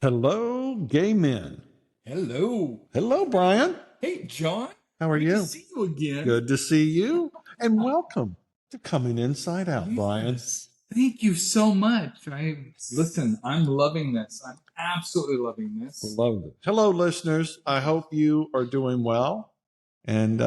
Hello, gay men. Hello. Hello, Brian. Hey, John. How are you? Good to see you again. Good to see you. And welcome to Coming Inside Out, Brian. Yes. Thank you so much. I'm loving this. I'm absolutely loving this. Love it. Hello, listeners. I hope you are doing well. And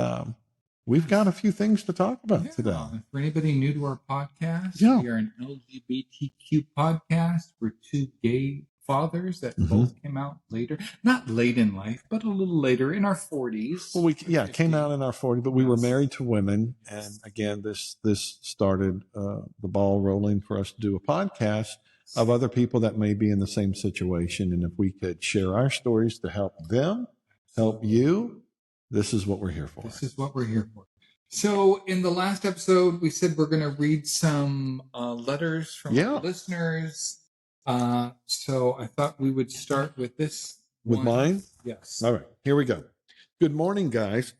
we've got a few things to talk about today. For anybody new to our podcast, we are an LGBTQ podcast. We're two gay fathers that both came out later, not late in life, but a little later in our 40s. Well, came out in our 40s, but we were married to women. And again, this started the ball rolling for us to do a podcast of other people that may be in the same situation. And if we could share our stories to help them, help you, this is what we're here for. This is what we're here for. So in the last episode, we said we're going to read some letters from our listeners. So I thought we would start with this. With mine? Yes. All right, here we go. Good morning, guys.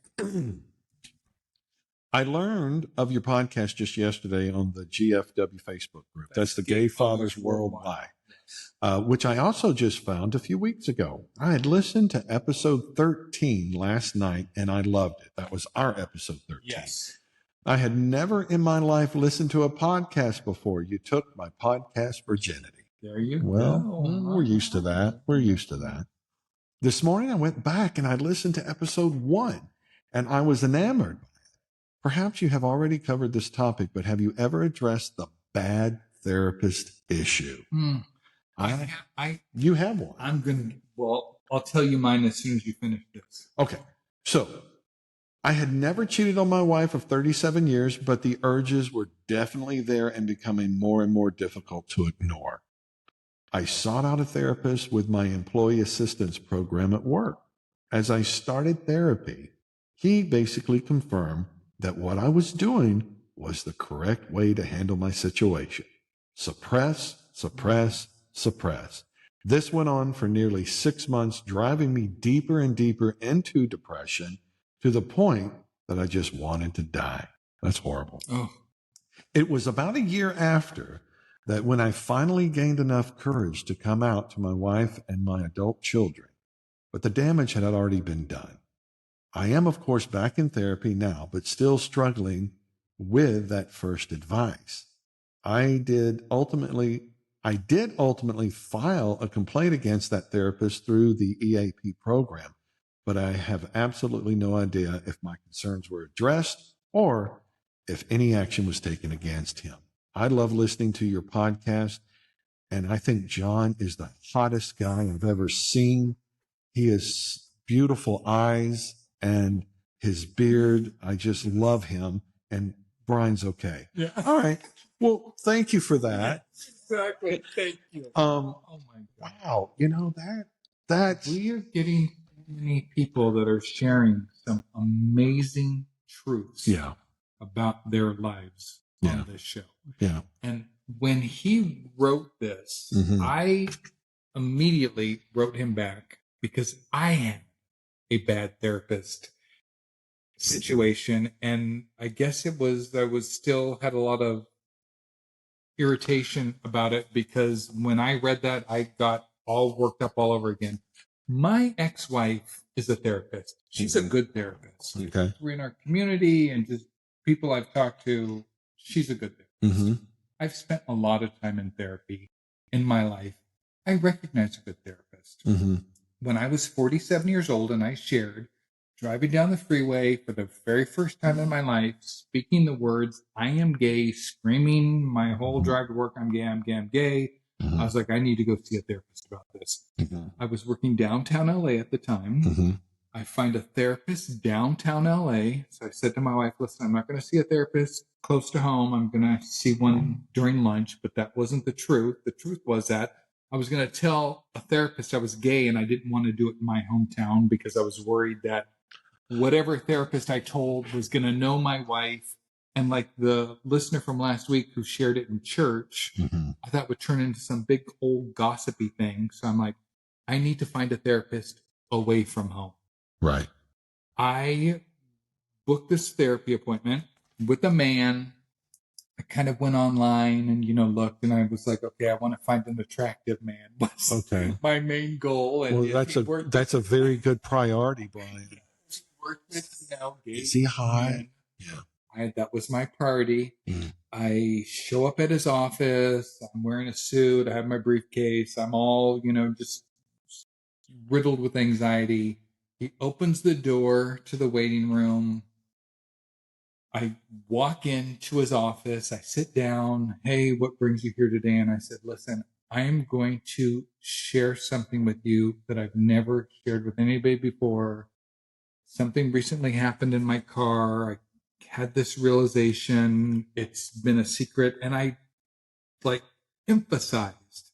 I learned of your podcast just yesterday on the GFW Facebook group. That's the Gay Fathers Worldwide, which I also just found a few weeks ago. I had listened to episode 13 last night, and I loved it. That was our episode 13. Yes. I had never in my life listened to a podcast before. You took my podcast virginity. There you go. Well, we're used to that. This morning I went back and I listened to episode 1, and I was enamored. Perhaps you have already covered this topic, but have you ever addressed the bad therapist issue? You have one. I'll tell you mine as soon as you finish this. Okay. So I had never cheated on my wife of 37 years, but the urges were definitely there and becoming more and more difficult to ignore. I sought out a therapist with my employee assistance program at work. As I started therapy, he basically confirmed that what I was doing was the correct way to handle my situation. Suppress, suppress, suppress. This went on for nearly 6 months, driving me deeper and deeper into depression to the point that I just wanted to die. That's horrible. Oh. It was about a year after that when I finally gained enough courage to come out to my wife and my adult children, but the damage had already been done. I am, of course, back in therapy now, but still struggling with that first advice. I did ultimately file a complaint against that therapist through the EAP program, but I have absolutely no idea if my concerns were addressed or if any action was taken against him. I love listening to your podcast, and I think John is the hottest guy I've ever seen. He has beautiful eyes and his beard. I just love him, and Brian's okay. Yeah. All right. Well, thank you for that. Exactly. Thank you. Oh my God. Wow. You know, that's we are getting many people that are sharing some amazing truths about their lives on this show. Yeah. And when he wrote this, I immediately wrote him back because I had a bad therapist situation. And I guess I still had a lot of irritation about it because when I read that, I got all worked up all over again. My ex-wife is a therapist. She's a good therapist. Okay. We're in our community and just people I've talked to, she's a good therapist. I've spent a lot of time in therapy in my life. I recognize a good therapist. When I was 47 years old and I shared driving down the freeway for the very first time in my life, speaking the words, I am gay, screaming my whole drive to work, I'm gay, I'm gay, I'm gay. I was like, I need to go see a therapist about this. I was working downtown LA at the time. I find a therapist downtown LA. So I said to my wife, listen, I'm not going to see a therapist close to home. I'm going to see one during lunch, but that wasn't the truth. The truth was that I was going to tell a therapist I was gay and I didn't want to do it in my hometown because I was worried that whatever therapist I told was going to know my wife. And like the listener from last week who shared it in church, I thought would turn into some big old gossipy thing. So I'm like, I need to find a therapist away from home. Right. I booked this therapy appointment with a man I kind of went online and, looked, and I was like, okay, I want to find an attractive man. Was my main goal. And that's a very good priority, Brian. Gay Is he high? Yeah. That was my priority. I show up at his office. I'm wearing a suit. I have my briefcase. I'm all, just riddled with anxiety. He opens the door to the waiting room. I walk into his office. I sit down. Hey, what brings you here today? And I said, listen, I am going to share something with you that I've never shared with anybody before. Something recently happened in my car. I had this realization. It's been a secret. And I emphasized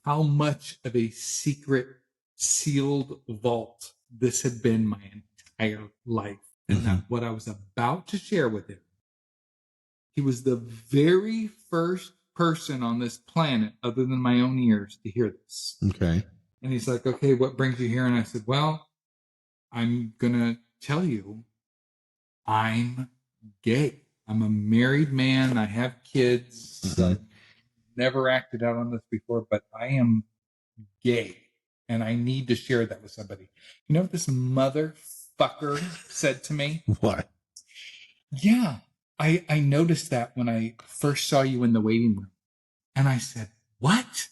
how much of a secret sealed vault this had been my entire life. And that what I was about to share with him. He was the very first person on this planet, other than my own ears, to hear this. Okay. And he's like, okay, what brings you here? And I said, well, I'm going to tell you, I'm gay. I'm a married man. I have kids. I've never acted out on this before, but I am gay. And I need to share that with somebody. You know what this motherfucker said to me? What? Yeah. I noticed that when I first saw you in the waiting room. And I said, what?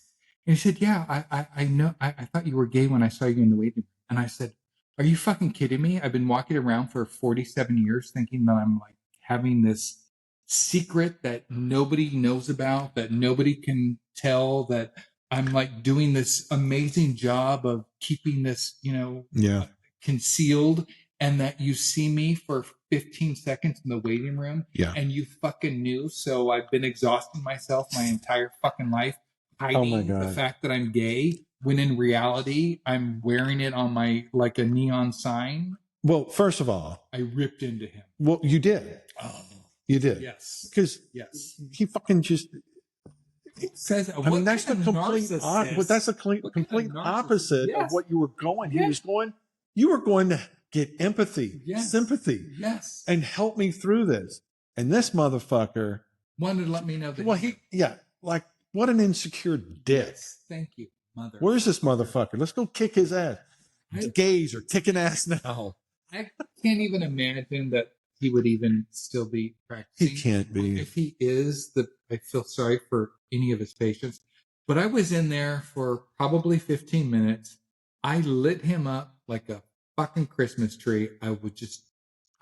And he said, yeah, I know. I thought you were gay when I saw you in the waiting room. And I said, are you fucking kidding me? I've been walking around for 47 years thinking that I'm having this secret that nobody knows about, that nobody can tell, that I'm doing this amazing job of keeping this, concealed, and that you see me for 15 seconds in the waiting room and you fucking knew. So I've been exhausting myself my entire fucking life hiding the fact that I'm gay, when in reality I'm wearing it on my a neon sign. Well, first of all, I ripped into him. Well, you did. Oh, you did. Yes. Because he fucking just says. That's the complete opposite of what you were going. He was going. You were going to get empathy, sympathy, and help me through this. And this motherfucker wanted to let me know that. Well, what an insecure dick. Yes, thank you, mother. Where's this motherfucker? Let's go kick his ass. Gays are kicking ass now. I can't even imagine that he would even still be practicing. He can't be. If he is, I feel sorry for any of his patients. But I was in there for probably 15 minutes. I lit him up like a fucking Christmas tree. I would just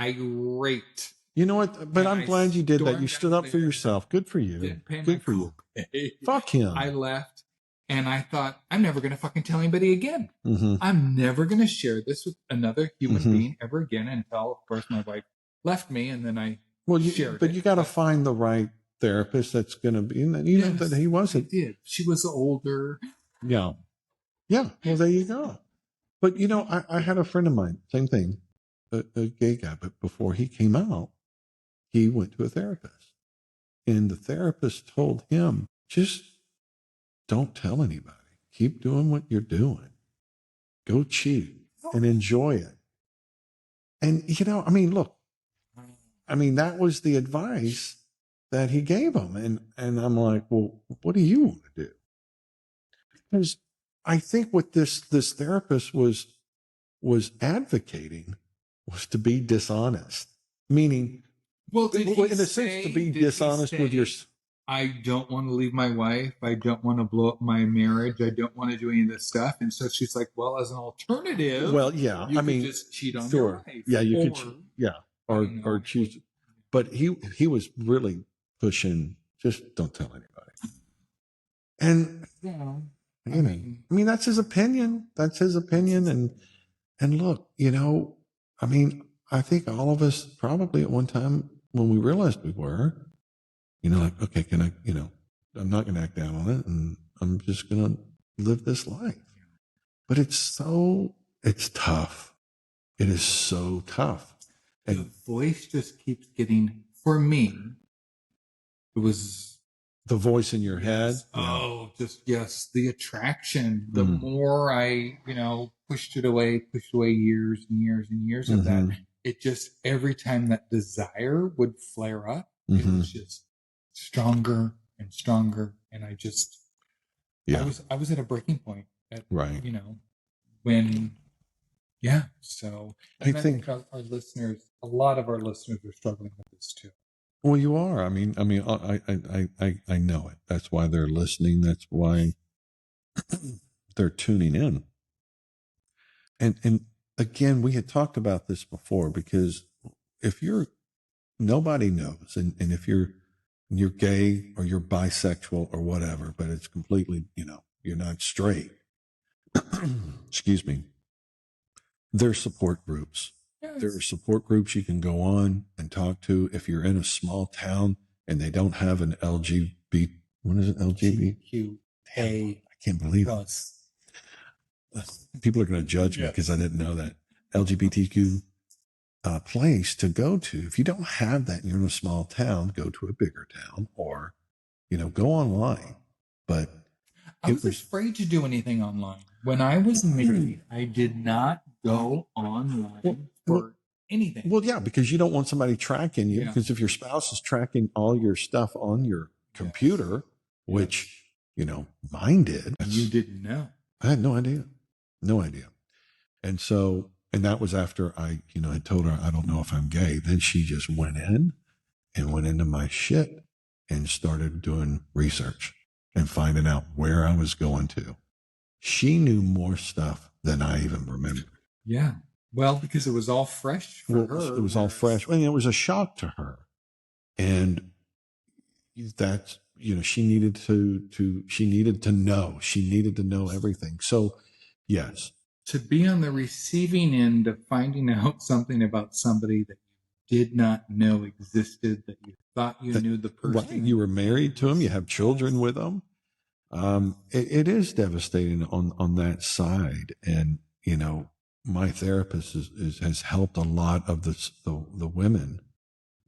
irate. You know what? But I'm glad you did that. You stood up for yourself. Good for you. Good for you. Fuck him. I left and I thought, I'm never going to fucking tell anybody again. I'm never going to share this with another human being ever again until, of course, my wife left me, and then I shared it. You got to find the right therapist that's going to be, know that he wasn't. I did. She was older. Yeah. Yeah. Well, there you go. But, I had a friend of mine, same thing, a gay guy, but before he came out, he went to a therapist. And the therapist told him, just don't tell anybody. Keep doing what you're doing. Go cheat and enjoy it. And, look, that was the advice that he gave him. And I'm like, well, what do you want to do? Because I think what this therapist was advocating was to be dishonest, meaning, in a sense, to be dishonest with your. I don't want to leave my wife. I don't want to blow up my marriage. I don't want to do any of this stuff. And so she's like, well, as an alternative, you could just cheat on your wife. Yeah, you could. Or choose. But he was really pushing, just don't tell anybody. And that's his opinion. That's his opinion. And look, I think all of us probably at one time when we realized we were, okay, can I, I'm not going to act out on it, and I'm just going to live this life. But it's tough. It is so tough. And the voice just keeps getting, for me, it was the voice in your head. Oh, the attraction. The more I, pushed away years and years and years of that. It just, every time that desire would flare up, it was just stronger and stronger. And Yeah. I was at a breaking point at, Right. when, so I think our listeners, a lot of our listeners are struggling with this too. Well, you are. I know it. That's why they're listening. That's why they're tuning in. And again, we had talked about this before, because if nobody knows, and if you're gay or you're bisexual or whatever, but it's completely, you're not straight. Excuse me. There's support groups. Yes. There are support groups you can go on and talk to. If you're in a small town and they don't have an LGBT, what is it? LGBTQ. I can't believe it. People are going to judge me because I didn't know that. LGBTQ place to go to. If you don't have that and you're in a small town, go to a bigger town, or, go online. But I was afraid to do anything online. When I was married, I did not go online for anything. Well, yeah, because you don't want somebody tracking you. Because if your spouse is tracking all your stuff on your computer, which, mine did. And you didn't know. I had no idea. No idea. And so, and that was after I, had told her, I don't know if I'm gay. Then she just went into my shit and started doing research and finding out where I was going to. She knew more stuff than I even remembered. Yeah. Well, because it was all fresh for her. It was all fresh. And it was a shock to her. And that's, she needed to know. She needed to know everything. So, yes. To be on the receiving end of finding out something about somebody that you did not know existed, that you thought you knew the person. Right. You were married to him. You have children with him. It is devastating on that side. And, my therapist has helped a lot of the women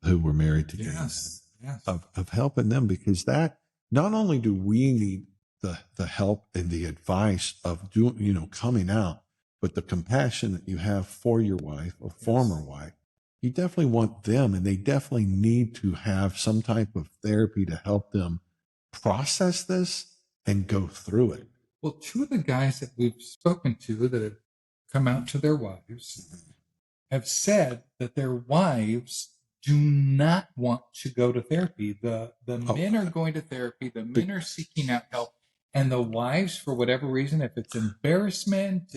who were married together. Yes. Of helping them, because that, not only do we need the help and the advice of doing, coming out, but the compassion that you have for your wife or former wife, you definitely want them, and they definitely need to have some type of therapy to help them process this and go through it. Well, two of the guys that we've spoken to that have come out to their wives have said that their wives do not want to go to therapy. The men are going to therapy. The men are seeking out help. And the wives, for whatever reason, if it's embarrassment,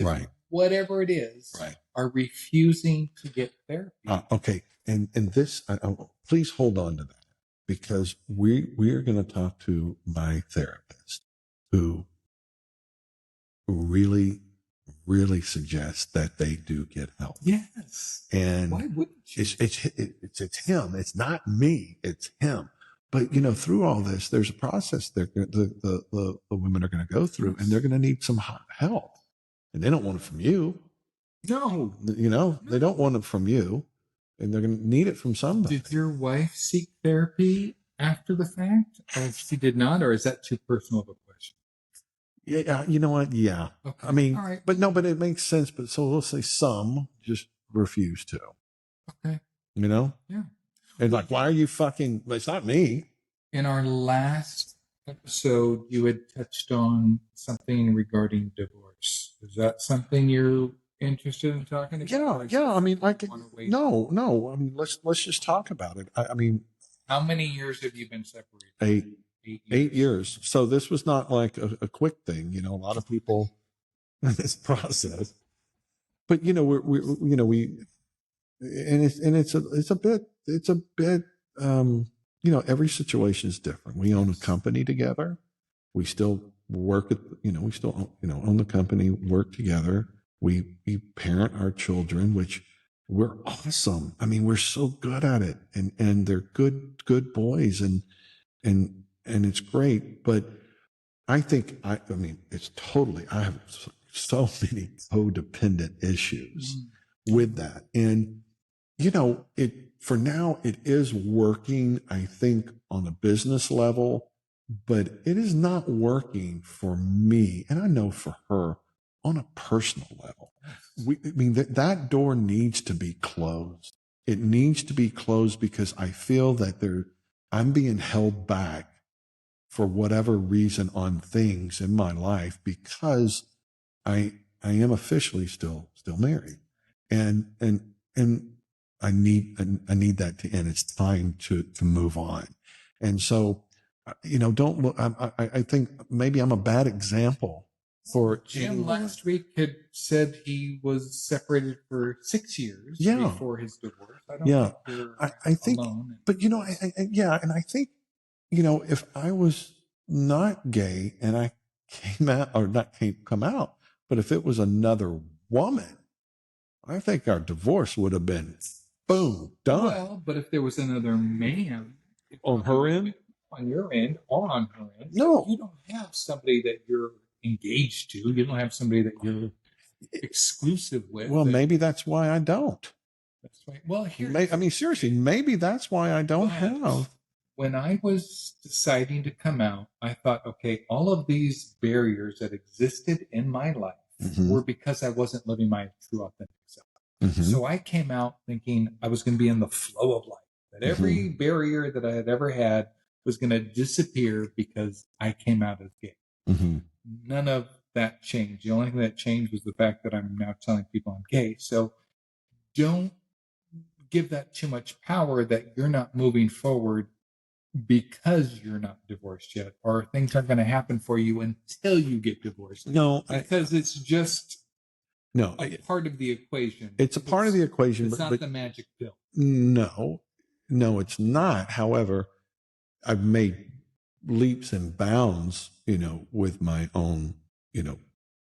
whatever it is, are refusing to get therapy. Okay. And this, please hold on to that, because we are going to talk to my therapist who really suggests that they do get help. Yes. And why wouldn't you? It's him. It's not me. It's him. But, through all this, there's a process the women are going to go through, and they're going to need some help. And they don't want it from you. No. They don't want it from you, and they're going to need it from somebody. Did your wife seek therapy after the fact? Or if she did not, or is that too personal of a question? Yeah, you know what? Yeah. Okay. I mean, all right. But it makes sense. But so we'll say some just refuse to. Okay. Yeah. And why are you fucking? It's not me. In our last episode, you had touched on something regarding divorce. Is that something you're interested in talking about? Yeah. I mean, no. I mean, let's just talk about it. I mean, how many years have you been separated? 8 years. So this was not like a quick thing. A lot of people in this process. But it's a bit every situation is different. We own a company together. We still work at we still own the company, work together. We parent our children, which we're awesome. I mean, we're so good at it, and they're good boys, and it's great. But I think I mean it's totally. I have so many codependent issues with that, and for now it is working, I think, on a business level, but it is not working for me, and I know for her on a personal level. That door needs to be closed. It needs to be closed because I feel that I'm being held back for whatever reason on things in my life because I am officially still married, and I need that to end. It's time to move on, and so don't look. I think maybe I'm a bad example for Jim last week had said he was separated for 6 years before his divorce. I don't think you're I think, alone. but and I think if I was not gay and I came out or not come out, but if it was another woman, I think our divorce would have been boom done. Well, but if there was another man on her end, on your end, or on her end, no, you don't have somebody that you're engaged to. You don't have somebody that you're exclusive with. Well, maybe that's why I don't. That's right. Well, seriously, maybe that's why I don't have. When I was deciding to come out, I thought, okay, all of these barriers that existed in my life were because I wasn't living my true authentic self. So I came out thinking I was going to be in the flow of life, that every barrier that I had ever had was going to disappear because I came out as gay. None of that changed. The only thing that changed was the fact that I'm now telling people I'm gay. So don't give that too much power that you're not moving forward because you're not divorced yet, or things aren't going to happen for you until you get divorced. No, because it's just a part of the equation. It's a part of the equation. It's not the magic pill. No, it's not. However, I've made leaps and bounds, with my own,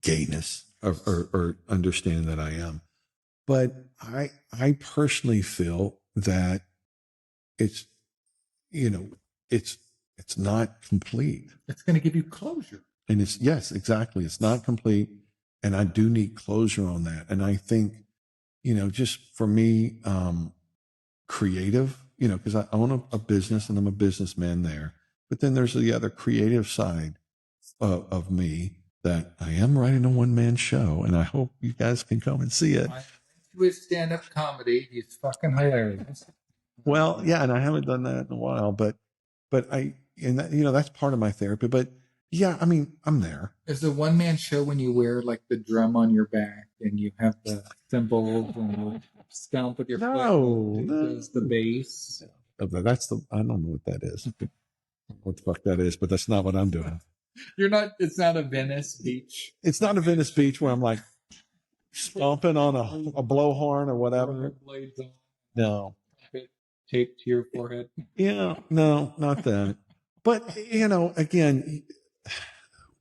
gayness or understanding that I am. But I personally feel that it's, it's not complete. It's going to give you closure. And yes, exactly. It's not complete. And I do need closure on that. And I think, just for me, creative, because I own a business and I'm a businessman there. But then there's the other creative side of me that I am writing a one-man show. And I hope you guys can come and see it. With stand-up comedy, he's fucking hilarious. Well, yeah, and I haven't done that in a while, but that's part of my therapy. But yeah, I'm there. Is the one-man show when you wear like the drum on your back and you have the cymbals and you stomp with your foot? Does the bass? I don't know what that is. What the fuck that is, but that's not what I'm doing. It's not a Venice Beach. It's not a Venice Beach where I'm like stomping on a blowhorn or whatever. No. Taped to your forehead. Yeah, no, not that. But, again,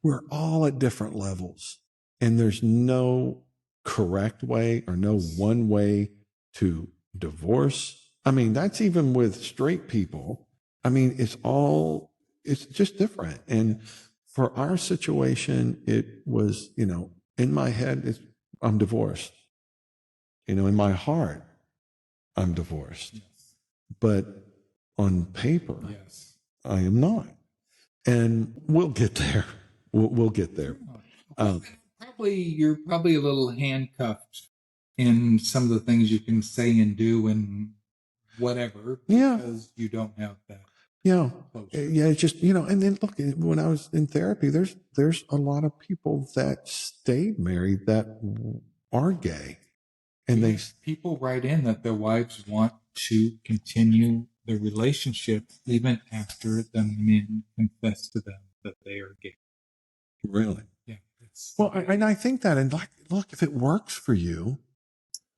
we're all at different levels. And there's no correct way or no one way to divorce. That's even with straight people. It's just different. And for our situation, it was, in my head, I'm divorced. In my heart, I'm divorced. Yes. But on paper, yes, I am not. And we'll get there. We'll get there. You're probably a little handcuffed in some of the things you can say and do and whatever because you don't have that. Yeah. Yeah. It's just, and then look, when I was in therapy, there's a lot of people that stayed married that are gay. And people write in that their wives want to continue the relationship even after the men confess to them that they are gay. Really? Yeah. Well, and I think that, and look, if it works for you,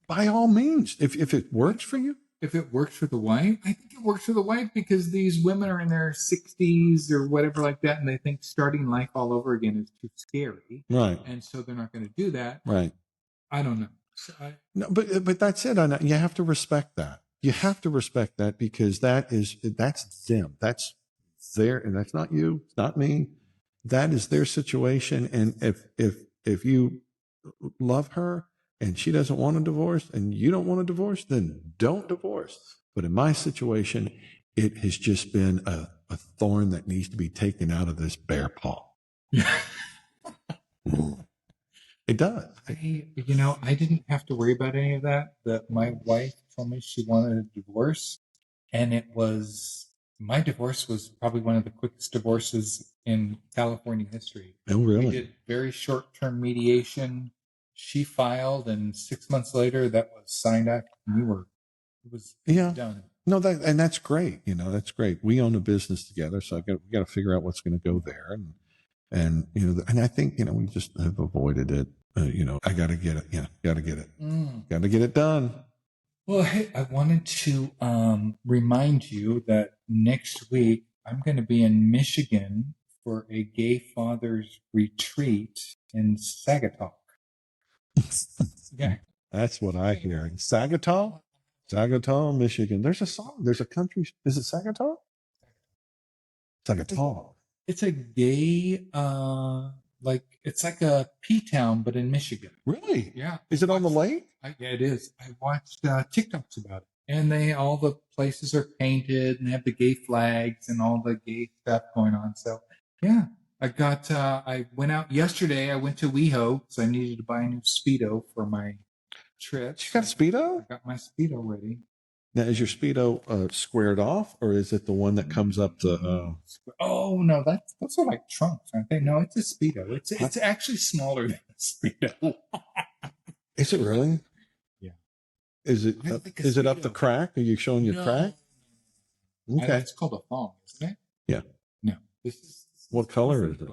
by all means, if it works for you. If it works for the wife, I think it works for the wife because these women are in their 60s or whatever like that, and they think starting life all over again is too scary. Right. And so they're not going to do that. Right. I don't know. No, but that's it. You have to respect that. You have to respect that because that's them. That's their, and that's not you. It's not me. That is their situation. And if you love her and she doesn't want a divorce and you don't want a divorce, then don't divorce. But in my situation, it has just been a thorn that needs to be taken out of this bear paw. It does. I didn't have to worry about any of that. That my wife told me she wanted a divorce, and it was My divorce was probably one of the quickest divorces in California history. Oh, really? We did very short-term mediation. She filed, and 6 months later, that was signed up. And it was done. No, that's great. That's great. We own a business together, so we got to figure out what's going to go there, and and I think we just have avoided it. I got to get it. Got to get it. Got to get it done. Well, hey, I wanted to remind you that next week I'm going to be in Michigan for a gay fathers retreat in Sagatow. Yeah, that's what I hear. Sagatow, Michigan. There's a song. There's a country. Is it Sagatow? Sagatow. It's a gay, it's like a P-town, but in Michigan. Really? Yeah. Is it on the lake? Yeah, it is. I watched TikToks about it, and all the places are painted and they have the gay flags and all the gay stuff going on. So yeah, I went out yesterday. I went to WeHo because I needed to buy a new Speedo for my trip. You got a Speedo? I got my Speedo ready. Now, is your Speedo squared off, or is it the one that comes up to? Oh no, those are like trunks, aren't they? No, it's a Speedo. It's actually smaller than a Speedo. Is it really? Yeah. Is it up the crack? Are you showing your crack? Okay. It's called a thong, isn't it? Yeah. No. What color is it?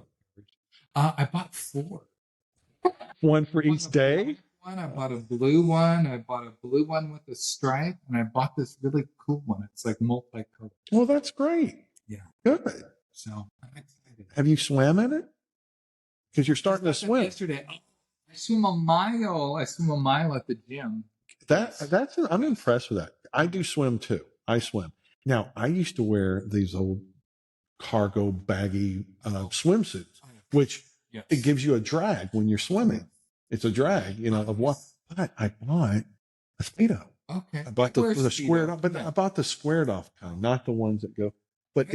I bought 4. One for each day? I bought a blue one. I bought a blue one with a stripe, and I bought this really cool one. It's like multicolored. Well, that's great. Yeah. Good. So I'm excited. Have you swam in it? Because you're starting to swim. Yesterday, I swim a mile. I swim a mile at the gym. I'm impressed with that. I do swim too. I swim. Now, I used to wear these old cargo baggy swimsuits, which it gives you a drag when you're swimming. It's a drag, of what? But I bought a Speedo. Okay. I bought the squared off, but I bought the squared off kind, not the ones that go. But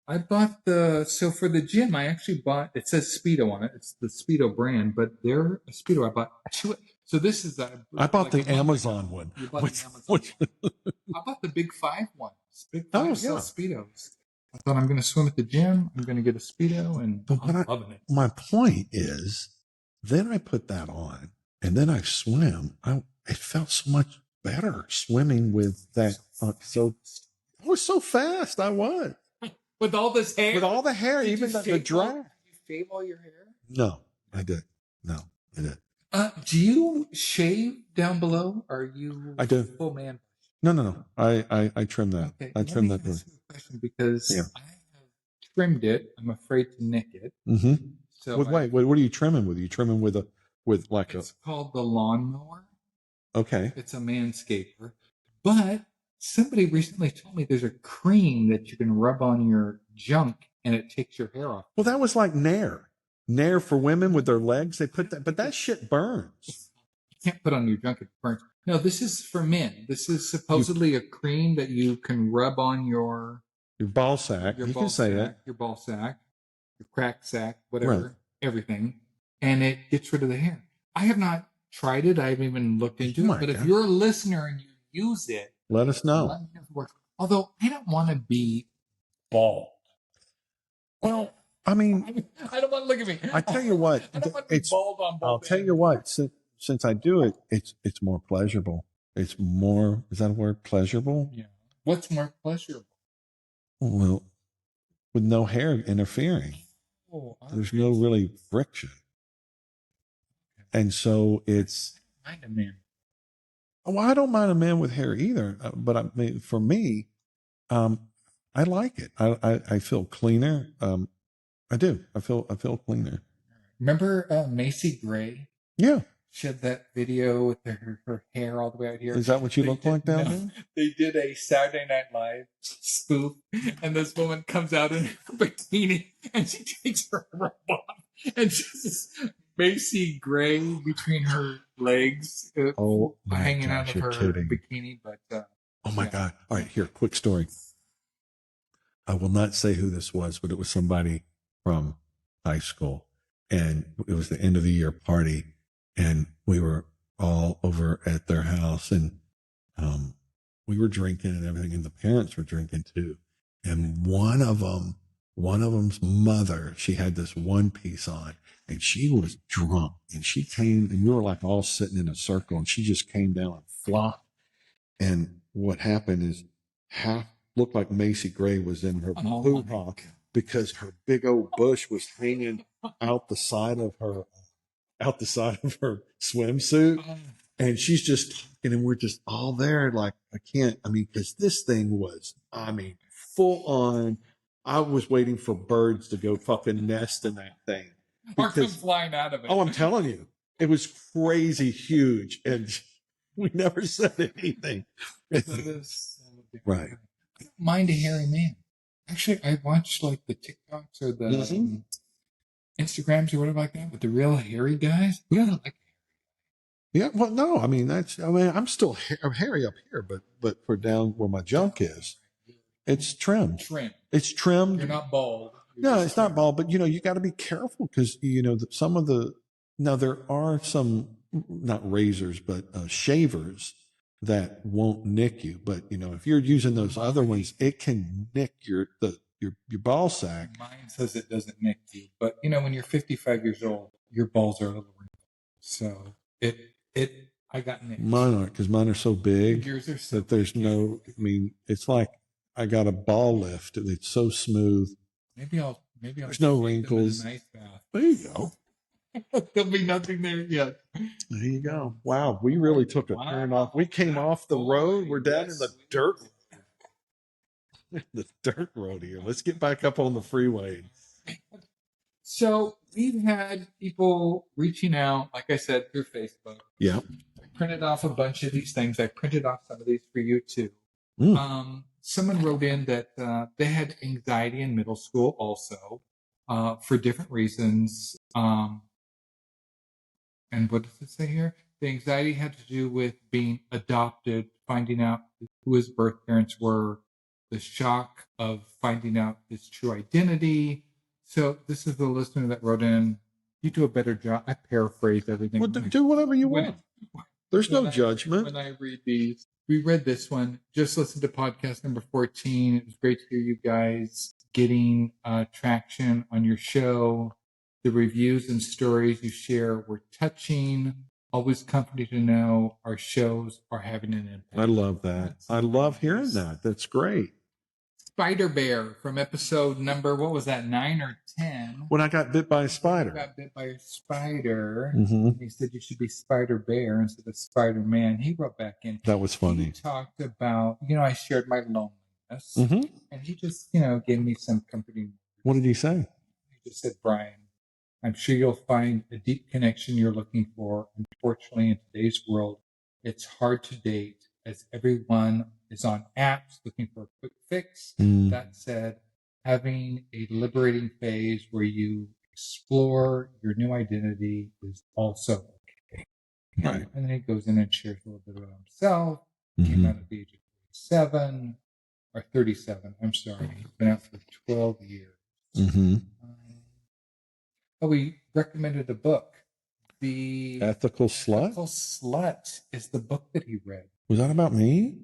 I bought so for the gym, I actually bought, it says Speedo on it. It's the Speedo brand, but they're a Speedo. I bought 2. So this is I bought the Amazon one. You bought the Amazon one. I bought the Big 5 one. Big 5 sells Speedos. I thought I'm going to swim at the gym. I'm going to get a Speedo, and I'm loving it. My point is, then I put that on, and then I swim. It felt so much better swimming with that. So I was so fast. I was. With all this hair? With all the hair, even the drag. Did you shave all your hair? No, I did. Do you shave down below? Or are you I do. Full man? No. I trim that. Okay, I trim that. Question because I have trimmed it. I'm afraid to nick it. Mm-hmm. So wait, what are you trimming with? Are you trimming with It's called the lawnmower. Okay. It's a manscaper. But somebody recently told me there's a cream that you can rub on your junk and it takes your hair off. Well, that was like Nair. Nair for women with their legs. They put that, but that shit burns. You can't put on your junk, it burns. No, this is for men. This is supposedly a cream that you can rub on your ball sack. You can say it. Your ball sack, your crack sack, whatever, everything. And it gets rid of the hair. I have not tried it. I haven't even looked into it. But if you're a listener and you use it, let us know. Let me know if it works. Although I don't want to be bald. Well, I mean, I don't want to look at me. I tell you what, I don't want to be bald on bald. I'll tell you what, since I do it, it's more pleasurable. It's more, is that a word? Pleasurable? Yeah. What's more pleasurable? Well, with no hair interfering. There's no really friction. And so it's. I don't mind a man. Well, I don't mind a man with hair either. But I mean, for me, I like it. I feel cleaner. I do. I feel cleaner. Remember Macy Gray? Yeah. She had that video with her hair all the way out here. Is that what you look like down there? They did a Saturday Night Live spoof, and this woman comes out in her bikini, and she takes her robe off, and she's Macy Gray between her legs, hanging out of her bikini. But oh my God! All right, here, quick story. I will not say who this was, but it was somebody from high school, and it was the end of the year party. And we were all over at their house, and we were drinking and everything, and the parents were drinking too. And one of them's mother, she had this one piece on, and she was drunk, and she came, and we were like all sitting in a circle, and she just came down and flopped. And what happened is half looked like Macy Gray was in her hoo-ha because her big old bush was hanging out the side of her swimsuit. And she's just talking, and we're just all there. Like, because this thing was, full on. I was waiting for birds to go fucking nest in that thing. Or come flying out of it. Oh, I'm telling you, it was crazy huge. And we never said anything. Right. I don't mind a hairy man. Actually, I watch like the TikToks or the Instagrams or whatever like that with the real hairy guys. Yeah. Yeah. Well, no, I'm still hairy up here, but for down where my junk is, it's trimmed. It's trimmed. You're not bald. No, it's not bald, but you got to be careful because there are some, not razors, but shavers that won't nick you. But if you're using those other ones, it can nick your ball sack. Mine says it doesn't nick you, but when you're 55 years old, your balls are a little wrinkled. So I got nicked. Mine aren't, because mine are so big that there's no. It's like I got a ball lift. It's so smooth. Maybe I'll. There's no wrinkles. Nice bath. There you go. There'll be nothing there yet. There you go. Wow, we really took a turn off. We came off the road. We're down in the dirt. The dirt road here. Let's get back up on the freeway. So we've had people reaching out, like I said, through Facebook. Yeah. I printed off a bunch of these things. I printed off some of these for you too. Someone wrote in that they had anxiety in middle school also for different reasons. And what does it say here? The anxiety had to do with being adopted, finding out who his birth parents were, the shock of finding out his true identity. So this is the listener that wrote in. You do a better job. I paraphrase everything. Well, do whatever you want. There's no judgment. When I read these, we read this one. Just listened to podcast number 14. It was great to hear you guys getting traction on your show. The reviews and stories you share were touching. Always comforting to know our shows are having an impact. I love that. I love hearing that. That's great. Spider Bear from episode number, what was that, 9 or 10? When I got bit by a spider. I got bit by a spider. He said you should be Spider Bear instead of Spider Man. He wrote back in. That was funny. He talked about, I shared my loneliness. And he just, gave me some comforting words. What did he say? He just said, Brian, I'm sure you'll find a deep connection you're looking for. Unfortunately, in today's world, it's hard to date as everyone is on apps looking for a quick fix. That said, having a liberating phase where you explore your new identity is also okay. Right. And then he goes in and shares a little bit about himself. Came out at the age of 37. I'm sorry. He's been out for 12 years. But we recommended a book. The Ethical Slut? Ethical Slut is the book that he read. Was that about me?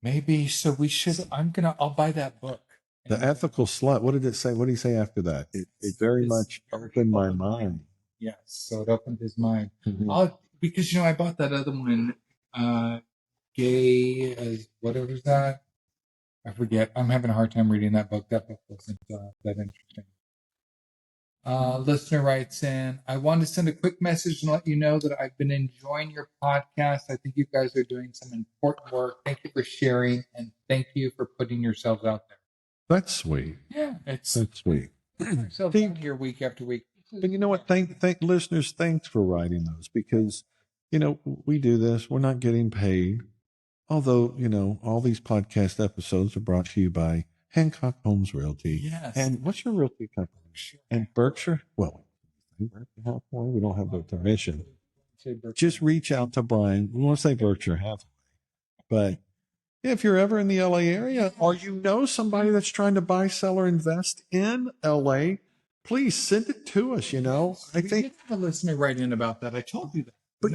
Maybe. So we should, I'll buy that book. The Ethical Slut. What did it say? What did he say after that? It very much opened my mind. Yes. So it opened his mind. Because, I bought that other one, Gay, whatever is that? I forget. I'm having a hard time reading that book. That book wasn't that interesting. Listener writes in, I want to send a quick message and let you know that I've been enjoying your podcast. I think you guys are doing some important work. Thank you for sharing, and thank you for putting yourselves out there. That's sweet. Yeah, that's sweet. So here week after week. But you know what? Thank listeners. Thanks for writing those, because we do this. We're not getting paid. Although all these podcast episodes are brought to you by Hancock Homes Realty. Yes. And what's your realty company? And Berkshire? Well, we don't have the permission. Just reach out to Brian. We want to say Berkshire Hathaway. But if you're ever in the LA area, or somebody that's trying to buy, sell, or invest in LA, please send it to us. I think we did have a listener write in about that. I told you that. But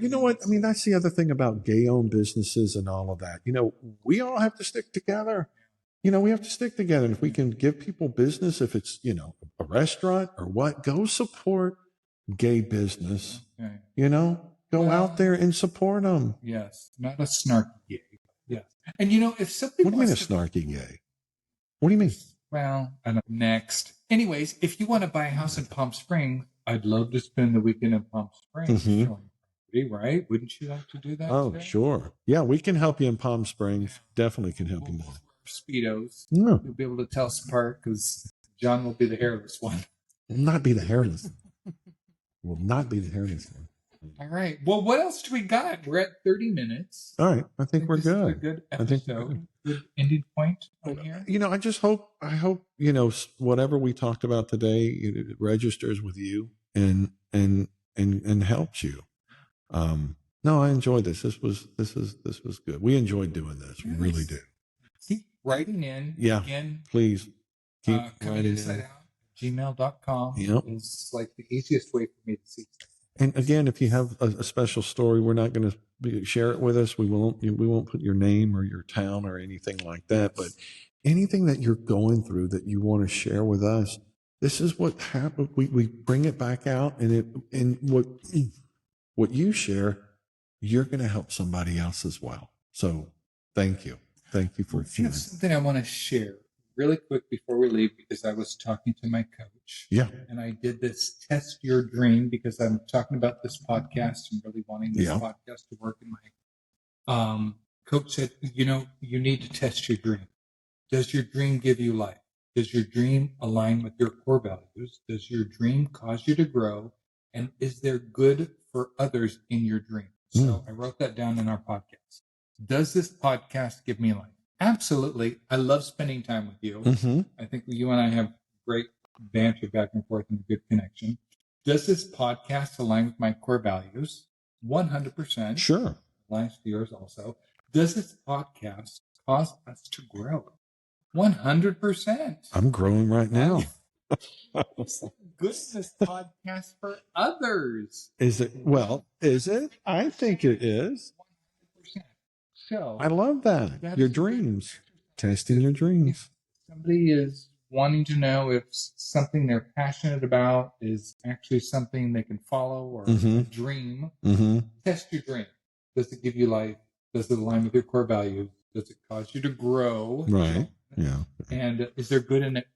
you know what? That's the other thing about gay-owned businesses and all of that. We all have to stick together. we have to stick together. And if we can give people business, if it's, a restaurant or what, go support gay business. Okay. Go out there and support them. Yes. Not a snarky gay. Yes. And if somebody What do you mean a snarky gay? What do you mean? Well, I don't know. Next. Anyways, if you want to buy a house in Palm Springs, I'd love to spend the weekend in Palm Springs. Right? Wouldn't you like to do that? Oh, today? Sure. Yeah, we can help you in Palm Springs. Definitely can help you. Speedos. Yeah. You'll be able to tell us apart because John will be the hairless one. Will not be the hairless one. Will not be the hairless one. All right. Well, what else do we got? We're at 30 minutes. All right. I think we're good. Is a good episode. Good ending point on here. I hope, whatever we talked about today, it registers with you and helps you. No, I enjoyed this. This was good. We enjoyed doing this. We really do. Keep writing in. Yeah. Again, please keep writing in. Gmail.com is like the easiest way for me to see stuff. And again, if you have a special story, we're not going to share it with us. We won't put your name or your town or anything like that. But anything that you're going through that you want to share with us, this is what happened. We bring it back out, and what you share, you're going to help somebody else as well. So thank you for sharing. Something I want to share really quick before we leave, because I was talking to my coach. Yeah. And I did this test your dream because I'm talking about this podcast and really wanting this podcast to work. And my coach said, you need to test your dream. Does your dream give you life? Does your dream align with your core values? Does your dream cause you to grow? And is there good for others in your dream? So I wrote that down in our podcast. Does this podcast give me life? Absolutely. I love spending time with you. Mm-hmm. I think you and I have great banter back and forth and a good connection. Does this podcast align with my core values? 100%. Sure. Aligns to yours also. Does this podcast cause us to grow? 100%. I'm growing right now. Goodness podcast for others. Is it? Well, is it? I think it is. 100%. So I love that. Your dreams. Testing your dreams. If somebody is wanting to know if something they're passionate about is actually something they can follow or a dream, test your dream. Does it give you life? Does it align with your core values? Does it cause you to grow? Right. Yeah. And is there good in it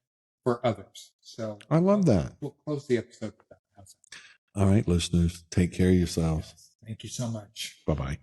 for others? So I love that. We'll close the episode with that. All right, listeners, take care of yourselves. Yes. Thank you so much. Bye-bye.